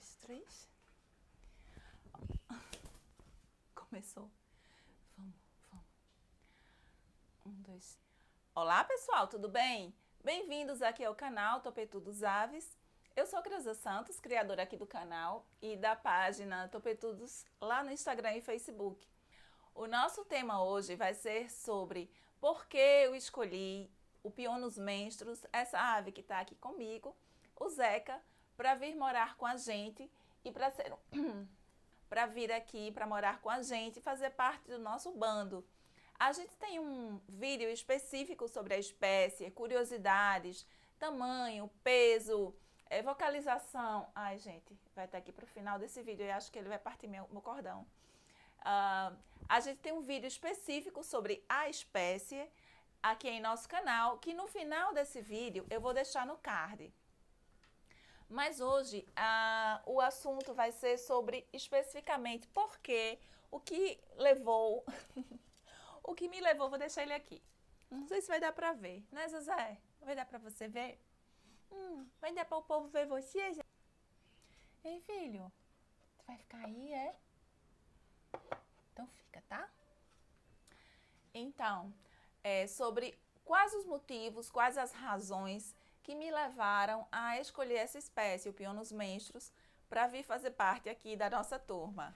dois, três. Começou. Vamos. Um, dois. Olá, pessoal, tudo bem? Bem-vindos aqui ao canal Topetudos Aves. Eu sou Creuza Santos, criadora aqui do canal e da página Topetudos lá no Instagram e Facebook. O nosso tema hoje vai ser sobre por que eu escolhi o Pionus menstrus, essa ave que está aqui comigo, o Zeca, para vir morar com a gente e para vir aqui para morar com a gente e fazer parte do nosso bando. A gente tem um vídeo específico sobre a espécie, curiosidades, tamanho, peso, vocalização. Ai, gente, vai estar aqui para o final desse vídeo e acho que ele vai partir meu cordão. A gente tem um vídeo específico sobre a espécie aqui em nosso canal, que no final desse vídeo eu vou deixar no card. Mas hoje o assunto vai ser sobre especificamente por que, o que levou, o que me levou, vou deixar ele aqui. Não sei se vai dar pra ver, né, José? Vai dar pra você ver? Vai dar para o povo ver você? Ei, filho, tu vai ficar aí, é? Então fica, tá? Então, sobre quais os motivos, quais as razões que me levaram a escolher essa espécie, o Pionus menstrus, para vir fazer parte aqui da nossa turma.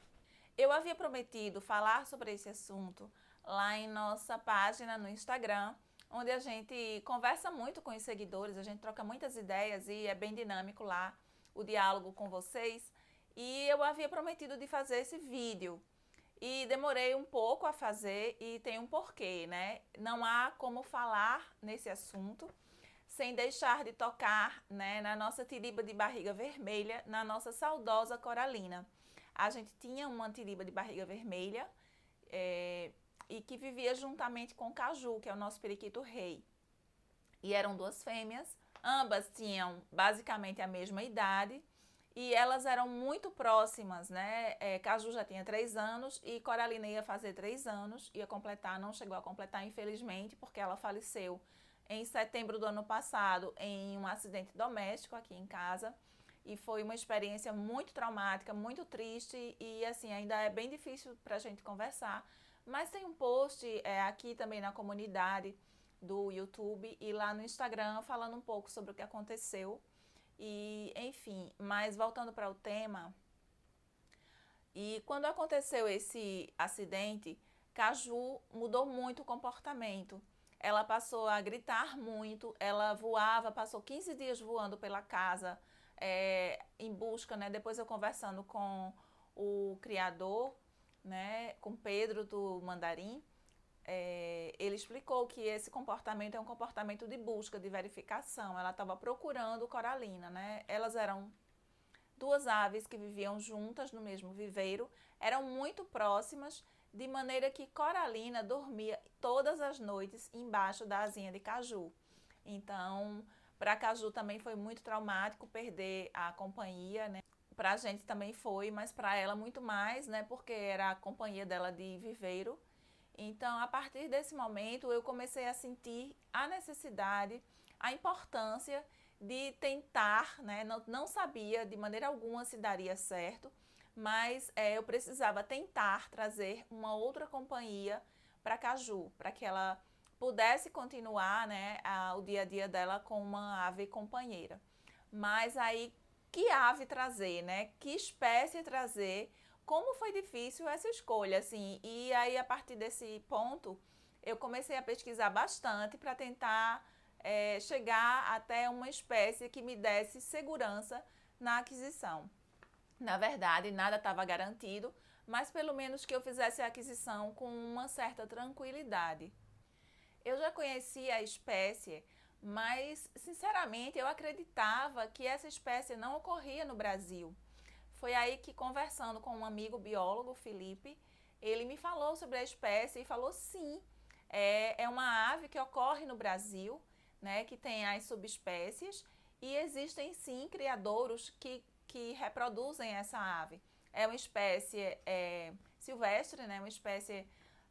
Eu havia prometido falar sobre esse assunto lá em nossa página no Instagram, onde a gente conversa muito com os seguidores, a gente troca muitas ideias e é bem dinâmico lá o diálogo com vocês. E eu havia prometido de fazer esse vídeo. E demorei um pouco a fazer e tem um porquê, né? Não há como falar nesse assunto sem deixar de tocar, né, na nossa tiriba de barriga vermelha, na nossa saudosa coralina. A gente tinha uma tiriba de barriga vermelha e que vivia juntamente com o caju, que é o nosso periquito rei. E eram duas fêmeas, ambas tinham basicamente a mesma idade e elas eram muito próximas, né? Caju já tinha 3 anos e Coralina ia fazer 3 anos, ia completar, não chegou a completar infelizmente, porque ela faleceu em setembro do ano passado em um acidente doméstico aqui em casa. E foi uma experiência muito traumática, muito triste e assim, ainda é bem difícil para a gente conversar. Mas tem um post aqui também na comunidade do YouTube e lá no Instagram falando um pouco sobre o que aconteceu. E enfim, mas voltando para o tema, e quando aconteceu esse acidente, Caju mudou muito o comportamento. Ela passou a gritar muito, ela voava, passou 15 dias voando pela casa em busca, né? Depois eu conversando com o criador, né? Com Pedro do Mandarim, ele explicou que esse comportamento é um comportamento de busca, de verificação. Ela estava procurando Coralina, né? Elas eram duas aves que viviam juntas no mesmo viveiro, eram muito próximas, de maneira que Coralina dormia todas as noites embaixo da asinha de Caju. Então, para Caju também foi muito traumático perder a companhia, né? Para a gente também foi, mas para ela muito mais, né? Porque era a companhia dela de viveiro. Então, a partir desse momento, eu comecei a sentir a necessidade, a importância de tentar, né? Não sabia de maneira alguma se daria certo, mas eu precisava tentar trazer uma outra companhia para Caju, para que ela pudesse continuar, né, o dia a dia dela com uma ave companheira. Mas aí, que ave trazer, né? Que espécie trazer? Como foi difícil essa escolha, assim, e aí a partir desse ponto eu comecei a pesquisar bastante para tentar chegar até uma espécie que me desse segurança na aquisição. Na verdade, nada estava garantido, mas pelo menos que eu fizesse a aquisição com uma certa tranquilidade. Eu já conhecia a espécie, mas sinceramente eu acreditava que essa espécie não ocorria no Brasil. Foi aí que, conversando com um amigo biólogo, Felipe, ele me falou sobre a espécie e falou sim, é uma ave que ocorre no Brasil, né, que tem as subespécies e existem sim criadouros que reproduzem essa ave. É uma espécie silvestre, né, uma espécie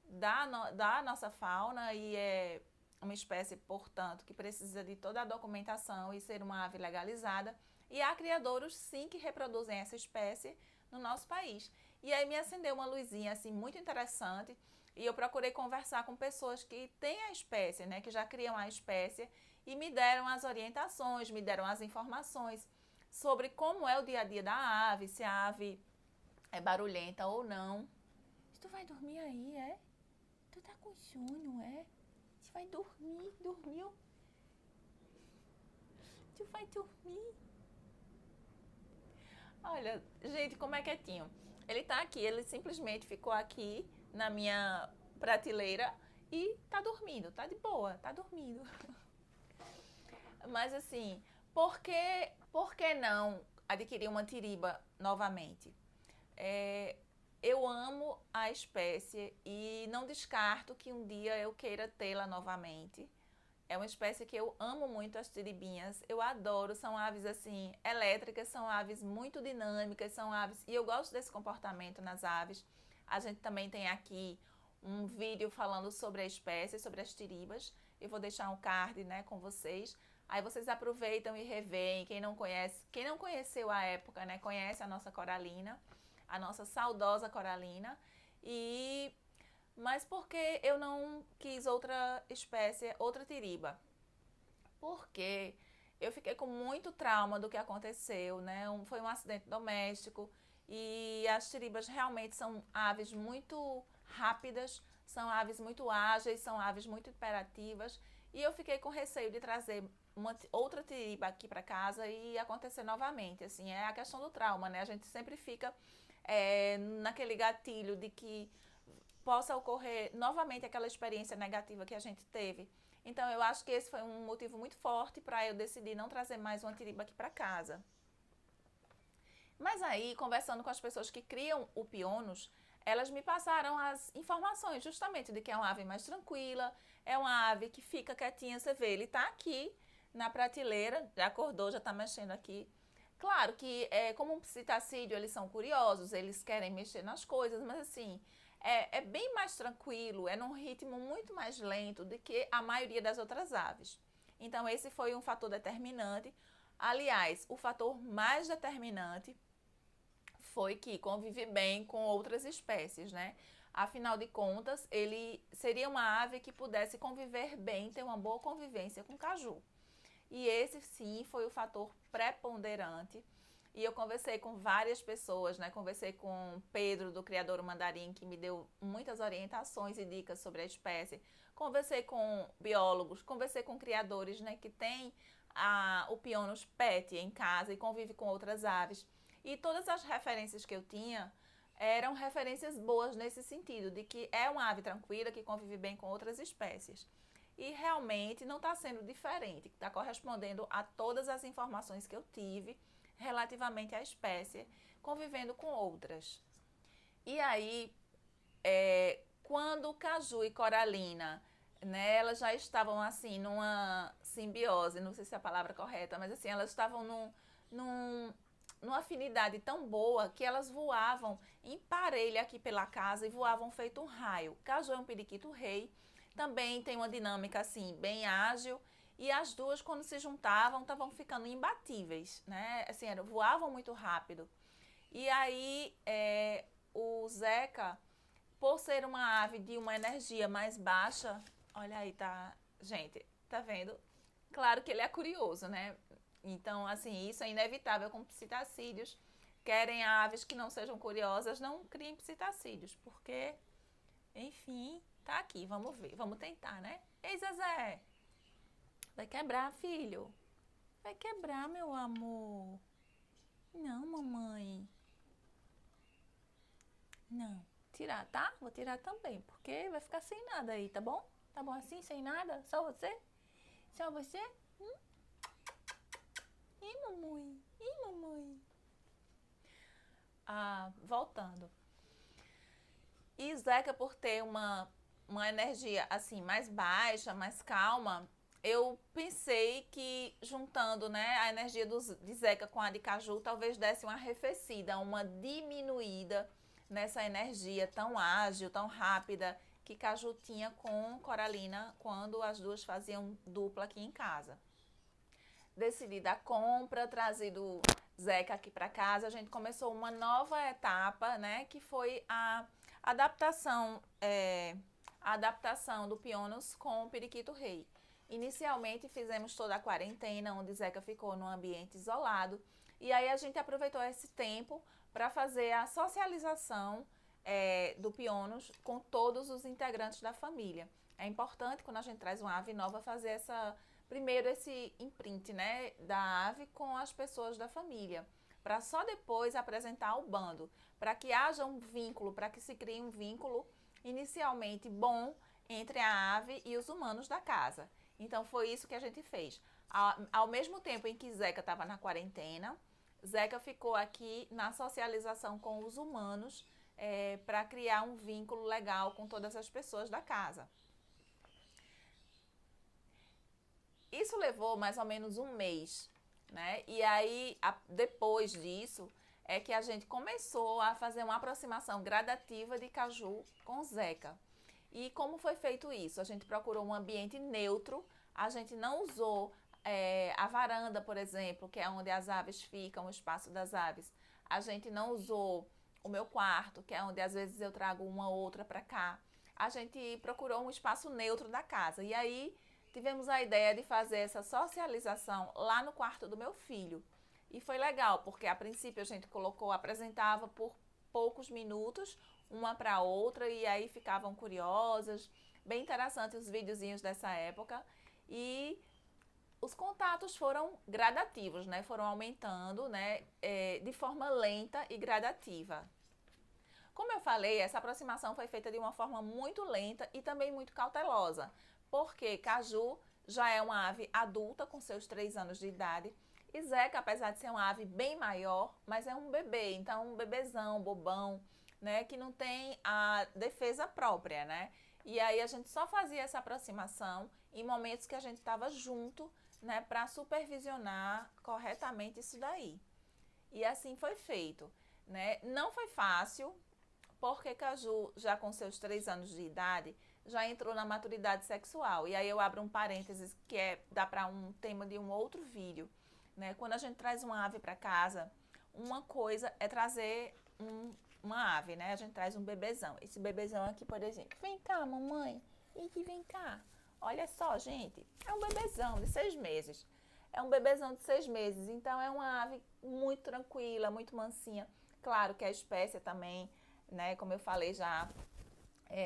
da nossa fauna e é uma espécie, portanto, que precisa de toda a documentação e ser uma ave legalizada. E há criadouros, sim, que reproduzem essa espécie no nosso país. E aí me acendeu uma luzinha, assim, muito interessante, e eu procurei conversar com pessoas que têm a espécie, né, que já criam a espécie, e me deram as orientações, me deram as informações sobre como é o dia a dia da ave, se a ave é barulhenta ou não. Tu vai dormir aí, é? Tu tá com sono, é? Tu vai dormir, dormiu? Tu vai dormir? Olha, gente, como é quietinho. Ele tá aqui, ele simplesmente ficou aqui na minha prateleira e tá dormindo, tá de boa, tá dormindo. Mas assim, por que não adquirir uma tiriba novamente? Eu amo a espécie e não descarto que um dia eu queira tê-la novamente. É uma espécie que eu amo muito, as tiribinhas. Eu adoro, são aves assim, elétricas, são aves muito dinâmicas, são aves. E eu gosto desse comportamento nas aves. A gente também tem aqui um vídeo falando sobre a espécie, sobre as tiribas. Eu vou deixar um card, né, com vocês. Aí vocês aproveitam e revêem. Quem não conhece, quem não conheceu a época, né, conhece a nossa coralina, a nossa saudosa coralina. Mas por que eu não quis outra espécie, outra tiriba? Porque eu fiquei com muito trauma do que aconteceu, né? Foi um acidente doméstico e as tiribas realmente são aves muito rápidas, são aves muito ágeis, são aves muito imperativas e eu fiquei com receio de trazer outra tiriba aqui para casa e acontecer novamente. Assim, é a questão do trauma, né? A gente sempre fica naquele gatilho de que possa ocorrer novamente aquela experiência negativa que a gente teve. Então, eu acho que esse foi um motivo muito forte para eu decidir não trazer mais uma tiriba aqui para casa. Mas aí, conversando com as pessoas que criam o pionus, elas me passaram as informações justamente de que é uma ave mais tranquila, é uma ave que fica quietinha, você vê, ele está aqui na prateleira, já acordou, já está mexendo aqui. Claro que, como um psitacídeo, eles são curiosos, eles querem mexer nas coisas, mas assim, é bem mais tranquilo, é num ritmo muito mais lento do que a maioria das outras aves. Então, esse foi um fator determinante. Aliás, o fator mais determinante foi que convive bem com outras espécies, né? Afinal de contas, ele seria uma ave que pudesse conviver bem, ter uma boa convivência com caju. E esse sim foi o fator preponderante. E eu conversei com várias pessoas, né? Conversei com Pedro, do Criadouro Mandarim, que me deu muitas orientações e dicas sobre a espécie. Conversei com biólogos, conversei com criadores, né? Que tem o Pionus pet em casa e convive com outras aves. E todas as referências que eu tinha eram referências boas nesse sentido, de que é uma ave tranquila, que convive bem com outras espécies. E realmente não está sendo diferente, está correspondendo a todas as informações que eu tive relativamente à espécie, convivendo com outras. E aí, quando Caju e Coralina, né, elas já estavam assim numa simbiose, não sei se é a palavra correta, mas assim, elas estavam numa afinidade tão boa que elas voavam em parelha aqui pela casa e voavam feito um raio. Caju é um periquito rei, também tem uma dinâmica assim bem ágil e as duas quando se juntavam estavam ficando imbatíveis, né? Assim, voavam muito rápido. E aí o Zeca, por ser uma ave de uma energia mais baixa, olha aí, tá, gente, tá vendo? Claro que ele é curioso, né? Então, assim, isso é inevitável com psitacídeos. Querem aves que não sejam curiosas, não criem psitacídeos, porque, enfim, tá aqui, vamos ver, vamos tentar, né? Ei, Zezé, vai quebrar, filho. Vai quebrar, meu amor. Não, mamãe. Não. Tirar, tá? Vou tirar também, porque vai ficar sem nada aí, tá bom? Tá bom assim, sem nada? Só você? Só você? Ih, mamãe. Ih, mamãe. Voltando. E Zeca, por ter uma energia assim mais baixa, mais calma, eu pensei que juntando, né, a energia de Zeca com a de Caju, talvez desse uma arrefecida, uma diminuída nessa energia tão ágil, tão rápida que Caju tinha com Coralina quando as duas faziam dupla aqui em casa. decidida a compra, trazido Zeca aqui para casa, a gente começou uma nova etapa, né, que foi adaptação, a adaptação do Pionus com o periquito rei. Inicialmente fizemos toda a quarentena, onde Zeca ficou num ambiente isolado, e aí a gente aproveitou esse tempo para fazer a socialização do Pionus com todos os integrantes da família. É importante, quando a gente traz uma ave nova, fazer primeiro esse imprint, né, da ave com as pessoas da família, para só depois apresentar ao bando, para que haja um vínculo, para que se crie um vínculo inicialmente bom entre a ave e os humanos da casa. Então foi isso que a gente fez. Ao mesmo tempo em que Zeca estava na quarentena, Zeca ficou aqui na socialização com os humanos para criar um vínculo legal com todas as pessoas da casa. Isso levou mais ou menos um mês, né? E aí, depois disso, é que a gente começou a fazer uma aproximação gradativa de Caju com Zeca. E como foi feito isso? A gente procurou um ambiente neutro, a gente não usou a varanda, por exemplo, que é onde as aves ficam, o espaço das aves. A gente não usou o meu quarto, que é onde às vezes eu trago uma ou outra para cá. A gente procurou um espaço neutro da casa. E aí tivemos a ideia de fazer essa socialização lá no quarto do meu filho. E foi legal, porque a princípio a gente apresentava por poucos minutos, uma para outra, e aí ficavam curiosas. Bem interessante os videozinhos dessa época. E os contatos foram gradativos, né? Foram aumentando, né? De forma lenta e gradativa. Como eu falei, essa aproximação foi feita de uma forma muito lenta e também muito cautelosa, porque Caju já é uma ave adulta com seus 3 anos de idade, e Zeca, apesar de ser uma ave bem maior, mas é um bebê, então um bebezão, bobão, né, que não tem a defesa própria, né? E aí a gente só fazia essa aproximação em momentos que a gente estava junto, né, para supervisionar corretamente isso daí. E assim foi feito, né? Não foi fácil, porque Caju, já com seus 3 anos de idade, já entrou na maturidade sexual. E aí eu abro um parênteses que dá para um tema de um outro vídeo, né? Quando a gente traz uma ave para casa, uma coisa é trazer uma ave, né? A gente traz um bebezão. Esse bebezão aqui, por exemplo. Vem cá, mamãe. Ike, vem cá. Olha só, gente. É um bebezão de 6 meses. É um bebezão de 6 meses. Então, é uma ave muito tranquila, muito mansinha. Claro que a espécie também, né? Como eu falei já,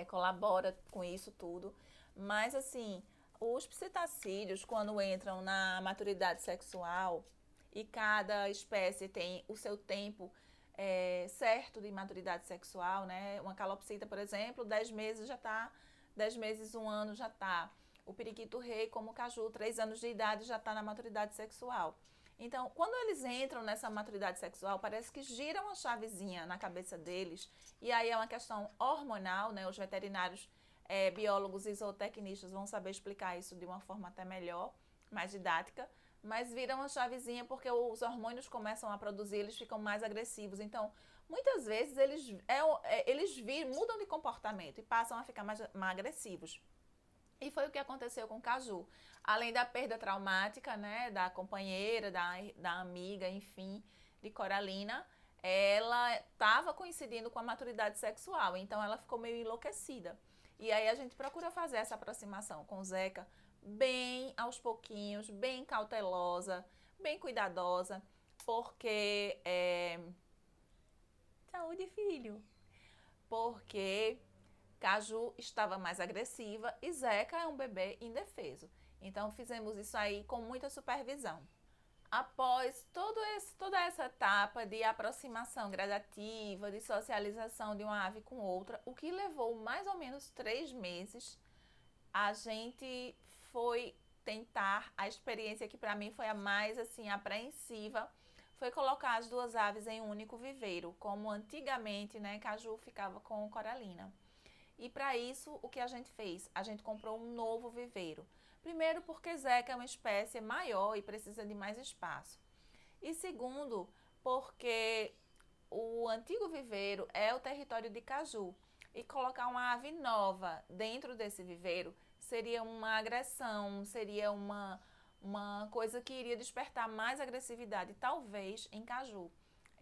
colabora com isso tudo. Mas, assim, os psitacídeos, quando entram na maturidade sexual, e cada espécie tem o seu tempo certo de maturidade sexual, né? Uma calopsita, por exemplo, 10 meses já está, 10 meses, 1 ano já está. O periquito rei, como o caju, 3 anos de idade já está na maturidade sexual. Então, quando eles entram nessa maturidade sexual, parece que gira uma chavezinha na cabeça deles, e aí é uma questão hormonal, né? Os veterinários, biólogos e zootecnistas vão saber explicar isso de uma forma até melhor, mais didática, mas viram uma chavezinha porque os hormônios começam a produzir, eles ficam mais agressivos. Então, muitas vezes eles mudam de comportamento e passam a ficar mais agressivos. E foi o que aconteceu com o Caju. Além da perda traumática, né, da companheira, da amiga, enfim, de Coralina, ela estava coincidindo com a maturidade sexual, então ela ficou meio enlouquecida. E aí a gente procura fazer essa aproximação com o Zeca bem aos pouquinhos, bem cautelosa, bem cuidadosa, porque saúde, filho. Porque Caju estava mais agressiva e Zeca é um bebê indefeso. Então fizemos isso aí com muita supervisão. Após toda essa etapa de aproximação gradativa, de socialização de uma ave com outra, o que levou mais ou menos 3 meses, a gente foi tentar, a experiência que para mim foi a mais assim apreensiva, foi colocar as 2 aves em um único viveiro, como antigamente, né, Caju ficava com Coralina. E para isso, o que a gente fez? A gente comprou um novo viveiro. Primeiro, porque Zeca é uma espécie maior e precisa de mais espaço. E segundo, porque o antigo viveiro é o território de Caju. E colocar uma ave nova dentro desse viveiro seria uma agressão, seria uma coisa que iria despertar mais agressividade, talvez, em caju.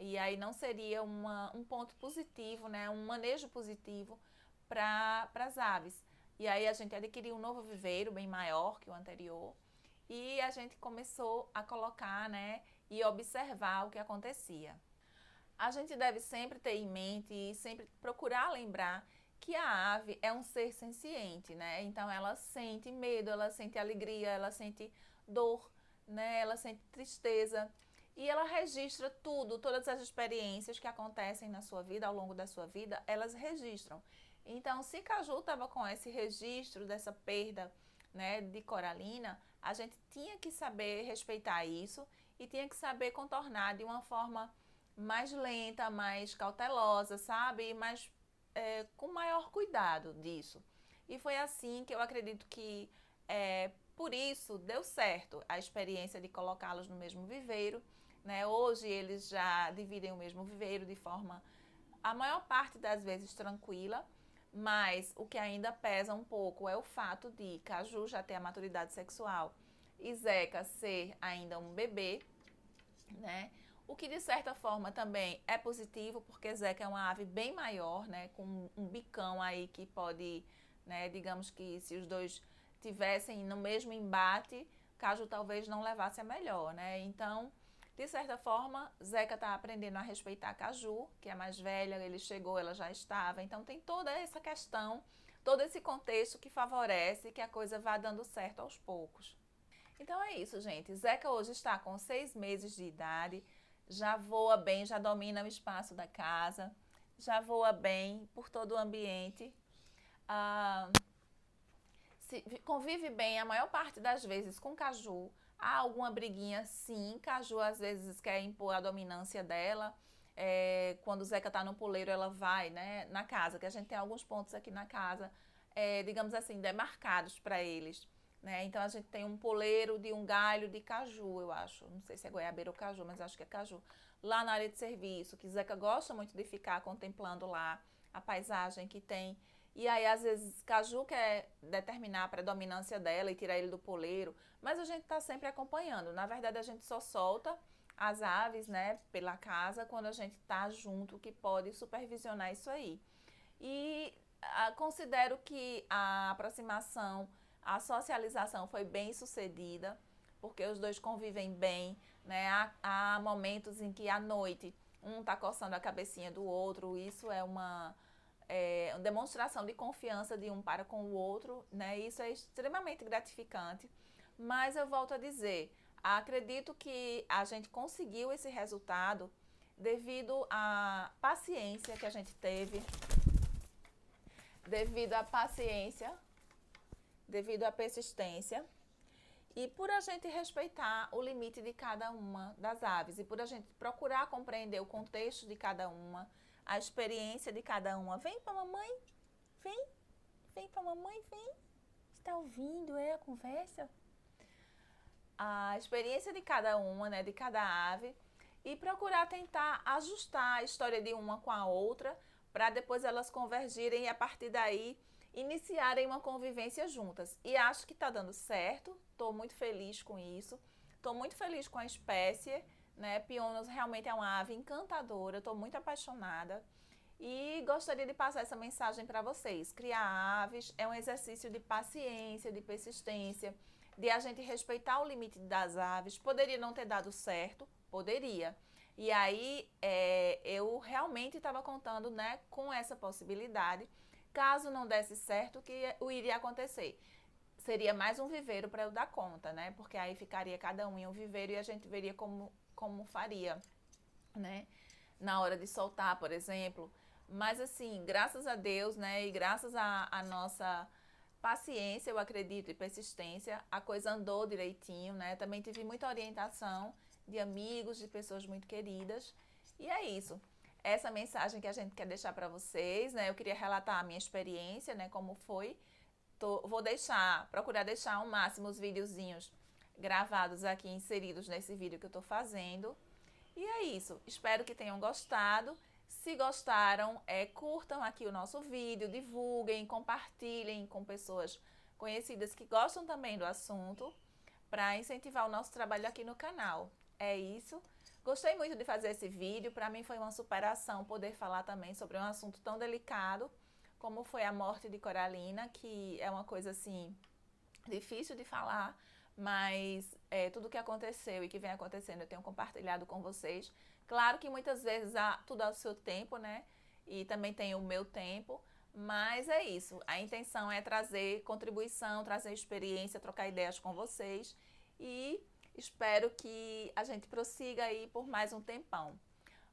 E aí não seria um ponto positivo, né? Um manejo positivo para as aves. E aí a gente adquiriu um novo viveiro bem maior que o anterior e a gente começou a colocar, né, e observar o que acontecia. A gente deve sempre ter em mente e sempre procurar lembrar que a ave é um ser senciente, né? Então ela sente medo, ela sente alegria, ela sente dor, né? Ela sente tristeza e ela registra tudo, todas as experiências que acontecem na sua vida, ao longo da sua vida, elas registram. Então, se Caju estava com esse registro dessa perda, né, de Coralina, a gente tinha que saber respeitar isso e tinha que saber contornar de uma forma mais lenta, mais cautelosa, sabe? Mais, com maior cuidado disso. E foi assim que eu acredito que, por isso, deu certo a experiência de colocá-los no mesmo viveiro, né? Hoje eles já dividem o mesmo viveiro de forma, a maior parte das vezes, tranquila, mas o que ainda pesa um pouco é o fato de Caju já ter a maturidade sexual e Zeca ser ainda um bebê, né? O que de certa forma também é positivo, porque Zeca é uma ave bem maior, né? Com um bicão aí que pode, né? Digamos que se os dois tivessem no mesmo embate, Caju talvez não levasse a melhor, né? Então, de certa forma, Zeca está aprendendo a respeitar Caju, que é mais velha, ele chegou, ela já estava. Então tem toda essa questão, todo esse contexto que favorece que a coisa vá dando certo aos poucos. Então é isso, gente. Zeca hoje está com 6 meses de idade, já voa bem, já domina o espaço da casa, já voa bem por todo o ambiente. Ah, convive bem a maior parte das vezes com Caju. Há alguma briguinha, sim. Caju às vezes quer impor a dominância dela. Quando o Zeca tá no puleiro, ela vai, né, na casa, que a gente tem alguns pontos aqui na casa, digamos assim, demarcados para eles. Né? Então a gente tem um poleiro de um galho de caju, eu acho. Não sei se é goiabeira ou caju, mas acho que é caju. Lá na área de serviço, que Zeca gosta muito de ficar contemplando lá a paisagem que tem. E aí, às vezes, Caju quer determinar a predominância dela e tirar ele do poleiro, mas a gente está sempre acompanhando. Na verdade, a gente só solta as aves, né, pela casa quando a gente está junto, que pode supervisionar isso aí. E considero que a aproximação, a socialização foi bem sucedida, porque os dois convivem bem, né? Há momentos em que à noite um está coçando a cabecinha do outro, isso é uma demonstração de confiança de um para com o outro, né? Isso é extremamente gratificante. Mas eu volto a dizer, acredito que a gente conseguiu esse resultado devido à paciência que a gente teve, devido à paciência, devido à persistência e por a gente respeitar o limite de cada uma das aves e por a gente procurar compreender o contexto de cada uma, a experiência de cada uma. Vem pra mamãe, vem, vem pra mamãe, vem. Está ouvindo a conversa? A experiência de cada uma, né, de cada ave e procurar tentar ajustar a história de uma com a outra para depois elas convergirem e a partir daí iniciarem uma convivência juntas. E acho que está dando certo, estou muito feliz com isso, estou muito feliz com a espécie, né? Pionos realmente é uma ave encantadora, estou muito apaixonada e gostaria de passar essa mensagem para vocês. Criar aves é um exercício de paciência, de persistência, de a gente respeitar o limite das aves. Poderia não ter dado certo, poderia. E aí eu realmente estava contando, né, com essa possibilidade. Caso não desse certo, o que iria acontecer? Seria mais um viveiro para eu dar conta, né? Porque aí ficaria cada um em um viveiro e a gente veria como faria, né? Na hora de soltar, por exemplo. Mas assim, graças a Deus, né? E graças à nossa paciência, eu acredito, e persistência, a coisa andou direitinho, né? Também tive muita orientação de amigos, de pessoas muito queridas. E é isso. Essa mensagem que a gente quer deixar para vocês, né? Eu queria relatar a minha experiência, né? Como foi. Vou procurar deixar ao máximo os videozinhos gravados aqui, inseridos nesse vídeo que eu tô fazendo. E é isso. Espero que tenham gostado. Se gostaram, curtam aqui o nosso vídeo, divulguem, compartilhem com pessoas conhecidas que gostam também do assunto, para incentivar o nosso trabalho aqui no canal. É isso. Gostei muito de fazer esse vídeo, para mim foi uma superação poder falar também sobre um assunto tão delicado como foi a morte de Coralina, que é uma coisa assim difícil de falar, mas tudo que aconteceu e que vem acontecendo eu tenho compartilhado com vocês. Claro que muitas vezes há tudo ao seu tempo, né? E também tem o meu tempo, mas é isso. A intenção é trazer contribuição, trazer experiência, trocar ideias com vocês e espero que a gente prossiga aí por mais um tempão.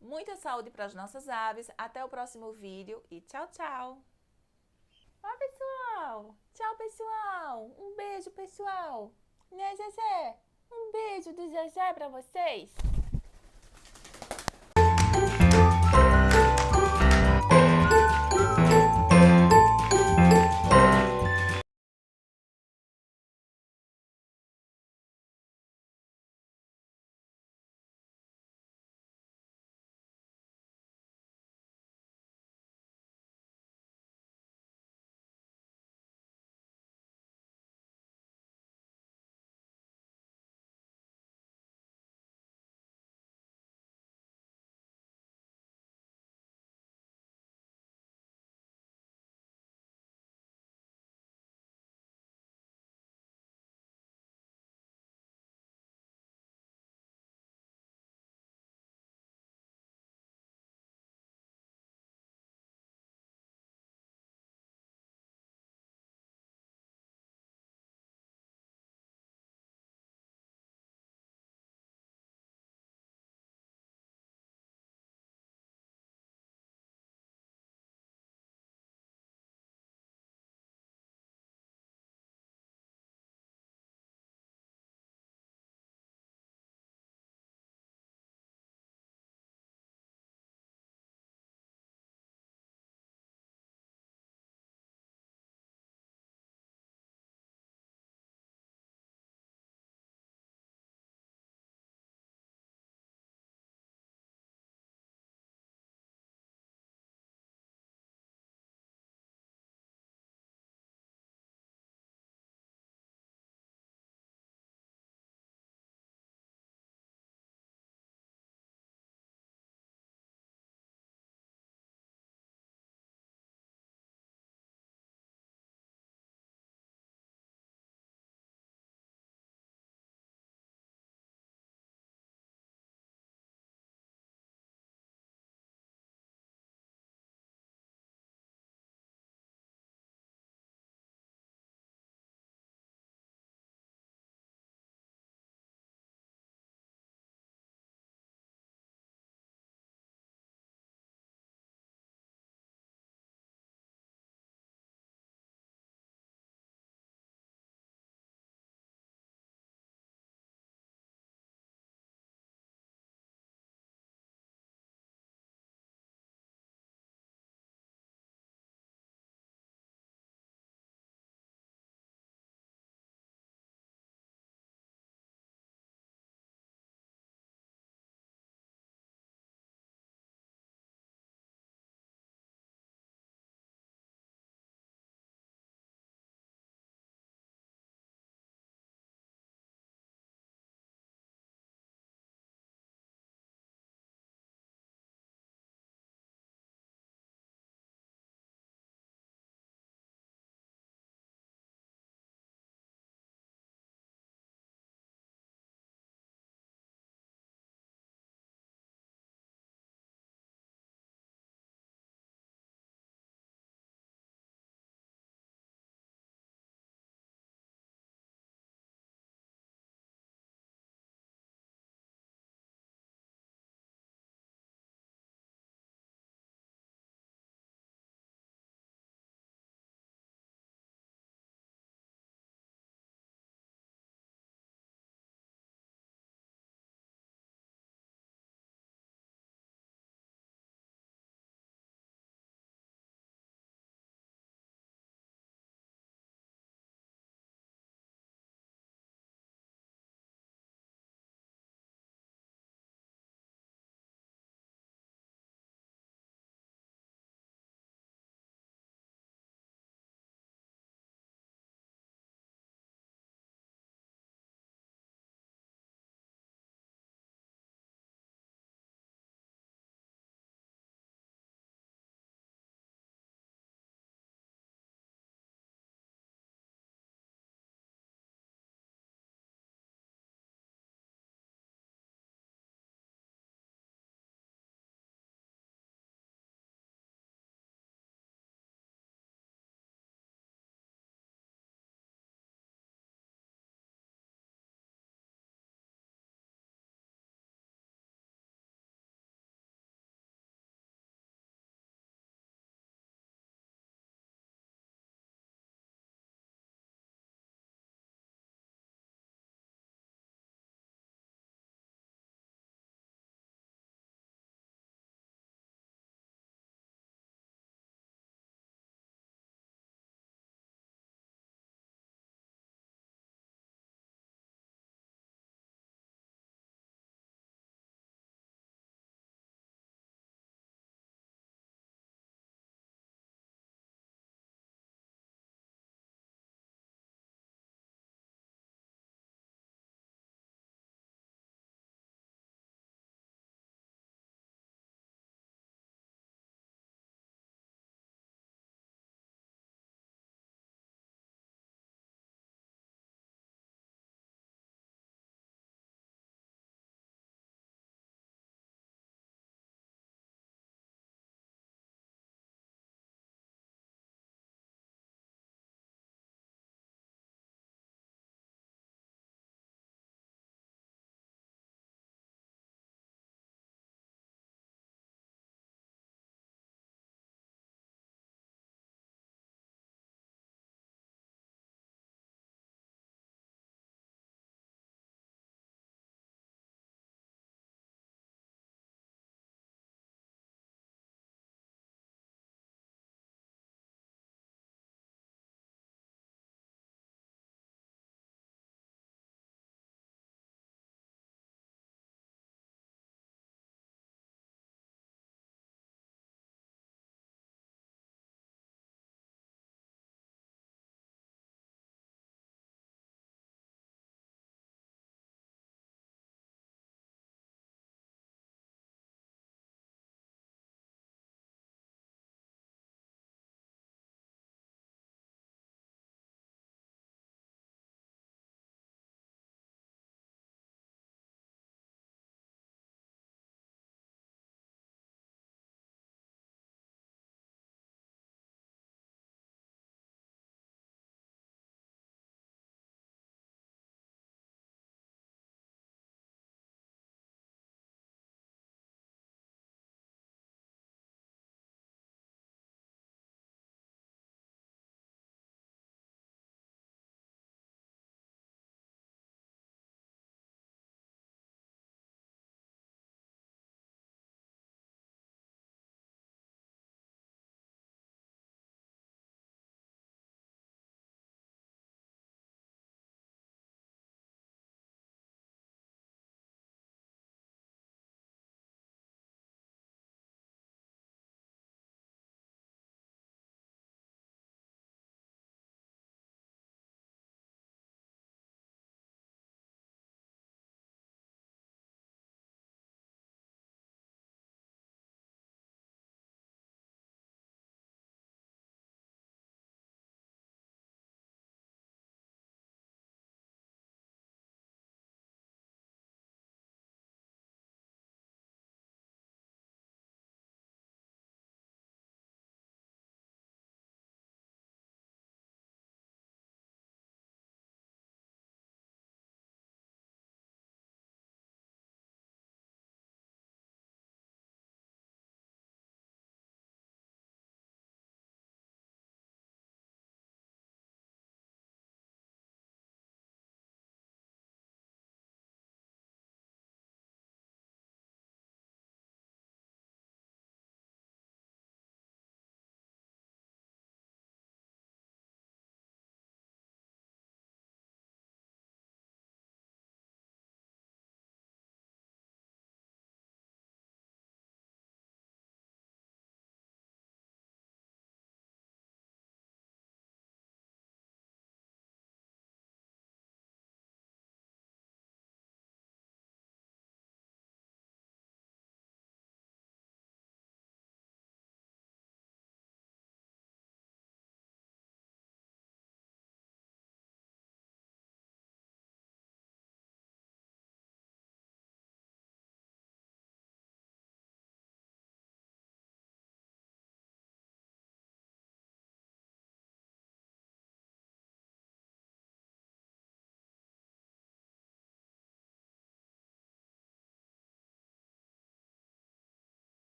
Muita saúde para as nossas aves, até o próximo vídeo e tchau, tchau! Ó, pessoal! Tchau, pessoal! Um beijo, pessoal! Né, Zezé? Um beijo do Zezé pra vocês!